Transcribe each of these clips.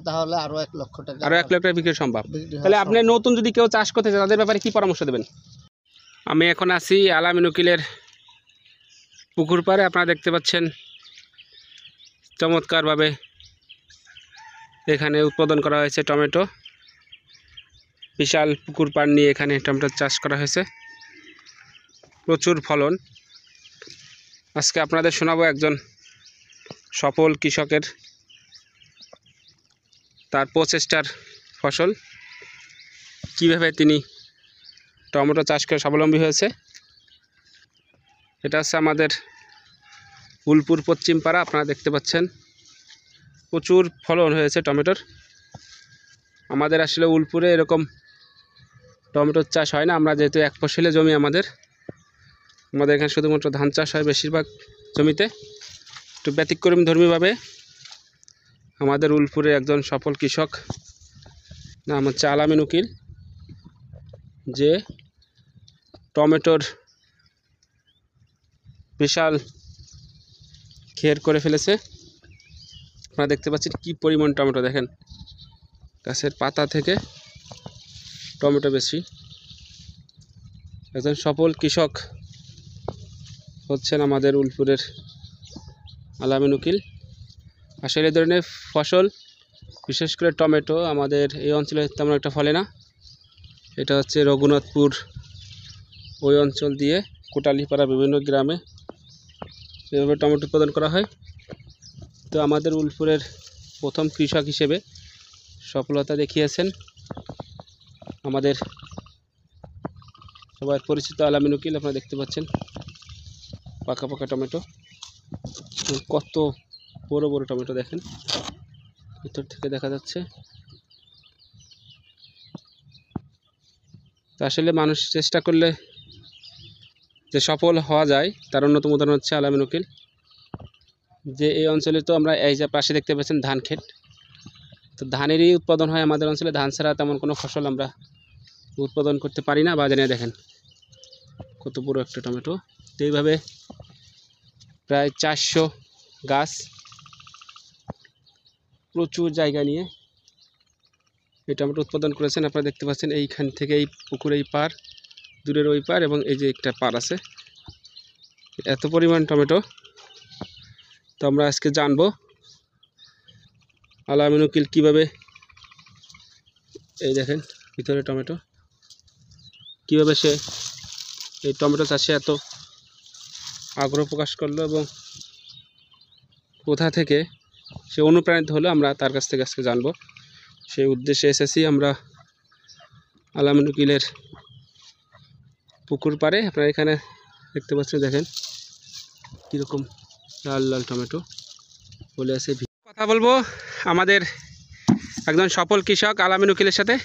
তাহলে আরো 1 লক্ষ টাকা, আরো 1 লক্ষ টাকা বিক্রি সম্ভব। তাহলে আপনি নতুন যদি কেউ চাষ করতে চায় তাদের ব্যাপারে কি পরামর্শ দেবেন? আমি এখন আছি আল-আমিন উকিলের পুকুর পাড়ে। আপনারা দেখতে পাচ্ছেন চমৎকারভাবে এখানে উৎপাদন করা হয়েছে টমেটো। বিশাল পুকুর পাড় নিয়ে এখানে টমেটো চাষ করা হয়েছে, প্রচুর ফলন। আজকে আপনাদের শোনাবো একজন সফল কৃষকের তার প্রচেষ্টার ফসল, কিভাবে তিনি টমেটো চাষ করে স্বাবলম্বী হয়েছে। এটা হচ্ছে আমাদের উলপুর পশ্চিম পাড়া। আপনারা দেখতে পাচ্ছেন প্রচুর ফলন হয়েছে টমেটোর। আমাদের আসলে উলপুরে এরকম টমেটোর চাষ হয় না। আমরা যেহেতু এক ফসলি জমি, আমাদের এখানে শুধুমাত্র ধান চাষ হয় বেশিরভাগ জমিতে। একটু ব্যতিক্রমধর্মীভাবে আমাদের উলপুরে একজন সফল কৃষক নাম হচ্ছে আল-আমিন উকিল, যে টমেটোর বিশাল খের করে ফেলেছে। আপনারা দেখতে পাচ্ছেন কি পরিমাণ টমেটো, দেখেন গাছের পাতা থেকে টমেটো বেশি। একজন সফল কৃষক হচ্ছেন আমাদের উলপুরের আল-আমিন উকিল। আসলে এই ধরনের ফসল, বিশেষ করে টমেটো, আমাদের এই অঞ্চলে তেমন একটা ফলে না। এটা হচ্ছে রঘুনাথপুর ওই অঞ্চল দিয়ে কোটালীপাড়া বিভিন্ন গ্রামে এভাবে টমেটো উৎপাদন করা হয়। তো আমাদের উলপুরের প্রথম কৃষক হিসেবে সফলতা দেখিয়েছেন আমাদের সবার পরিচিত আল-আমিন উকিল। আপনারা দেখতে পাচ্ছেন পাকা পাকা টমেটো, কত বড় বড় টমেটো, দেখেন ভিতর থেকে দেখা যাচ্ছে। তো আসলে মানুষ চেষ্টা করলে যে সফল হওয়া যায়, তার অন্যতম উদাহরণ হচ্ছে আল-আমিন উকিল। যে এই অঞ্চলে তো আমরা এই যে পাশে দেখতে পাচ্ছেন ধান ক্ষেত, তো ধানেরই উৎপাদন হয় আমাদের অঞ্চলে। ধান ছাড়া তেমন কোনো ফসল আমরা উৎপাদন করতে পারি না। বাজারে দেখেন কত বড় একটা টমেটো। তো এইভাবে প্রায় 400 গাছ প্রচুর জায়গা নিয়ে এই টমেটো উৎপাদন করেছেন। আপনারা দেখতে পাচ্ছেন এইখান থেকে এই পুকুর এই পার, দূরের ওই পার, এবং এই যে একটা পার আছে, এত পরিমাণ টমেটো। তো আমরা আজকে জানবো আল-আমিন উকিল কীভাবে, এই দেখেন ভিতরে টমেটো, কীভাবে সে এই টমেটো চাষে এত আগ্রহ প্রকাশ করলো এবং কোথা থেকে সে অনুপ্রাণিত হলো, আমরা তার কাছ থেকে আজকে জানবো। সেই উদ্দেশ্যে এসেছি আমরা আল-আমিন উকিলের পুকুর পাড়ে। আপনারা এখানে দেখতে পাচ্ছেন, দেখেন কীরকম লাল লাল টমেটো বলে আছে। কথা বলবো আমাদের একজন সফল কৃষক আল-আমিন উকিলের সাথে,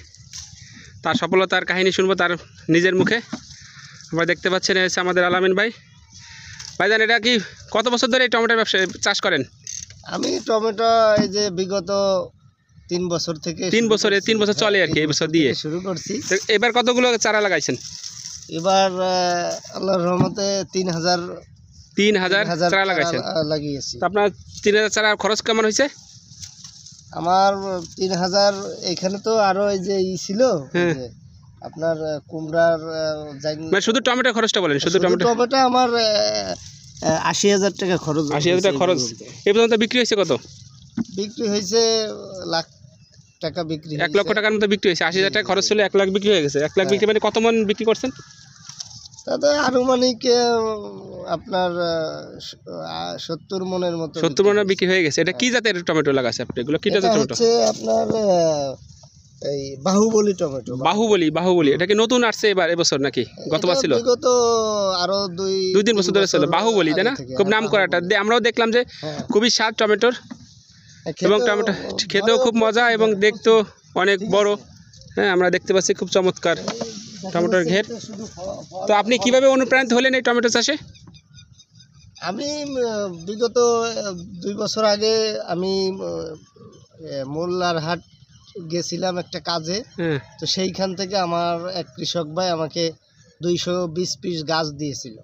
তার সফলতার কাহিনী শুনবো তার নিজের মুখে। আপনারা দেখতে পাচ্ছেন হচ্ছে আমাদের আল-আমিন ভাই। ভাইজান, এটা কি কত বছর ধরে এই টমেটোর ব্যবসা চাষ করেন? আমি টমেটো এই যে বিগত 3 বছর থেকে 3 বছর চলে আর কি, এই বছর দিয়ে শুরু করছি। এবার কতগুলো চারা লাগাইছেন? এবার আল্লাহর রহমতে 3000 চারা লাগাইছেন। লাগিয়েছি। আপনার 3000 চারা খরচ কেমন হয়েছে? আমার 3000, এখানে তো আরো এই যে ছিল আপনার কুমড়ার, মানে শুধু টমেটো খরচটা বলেন। শুধু টমেটো আমার 80,000 টাকা খরচ। 80,000 টাকা খরচ। এই পর্যন্ত বিক্রি হয়েছে কত? বিক্রি হয়েছে লাখ টাকা বিক্রি, 1 লক্ষ টাকার মতো বিক্রি হয়েছে। 80,000 টাকা খরচ ছিল, 1 লাখ বিক্রি হয়ে গেছে। 1 লাখ বিক্রি মানে কত মন বিক্রি করছেন? তাতে আনুমানিক আপনার 70 মনের মতো। 70 মনের বিক্রি হয়ে গেছে। এটা কি জাতের টমেটো লাগাছে আপনি? এগুলো কি জাতের টমেটো? হচ্ছে আপনার এই বাহুবলী টমেটো। বাহুবলী। এটা কি নতুন আসছে এবছর নাকি গতবার ছিল? বিগত আরো 2-3 বছর ধরে ছিল বাহুবলী, তাই না? খুব নাম করাটা। আমরাও দেখলাম যে খুবই স্বাদ টমেটোর, এবং টমেটো খেতেও খুব মজা এবং দেখতেও অনেক বড়। হ্যাঁ, আমরা দেখতে পাচ্ছি খুব চমৎকার টমেটোর ঘের। তো আপনি কিভাবে অনুপ্রাণিত হলেন এই টমেটো চাষে? আমি বিগত 2 বছর আগে আমি মোল্লার হাট গেছিলাম একটা কাজে। তো সেইখান থেকে আমার এক কৃষক ভাই আমাকে 220 পিস গাছ দিয়েছিল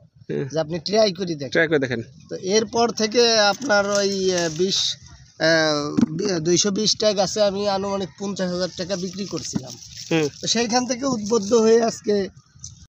যে আপনি ট্রাই করে দেখেন। তো এরপর থেকে আপনার ওই 20 220টা গাছে আমি আনুমানিক 50,000 টাকা বিক্রি করছিলাম। হুম তো সেইখান থেকে উদ্বুদ্ধ হয়ে আজকে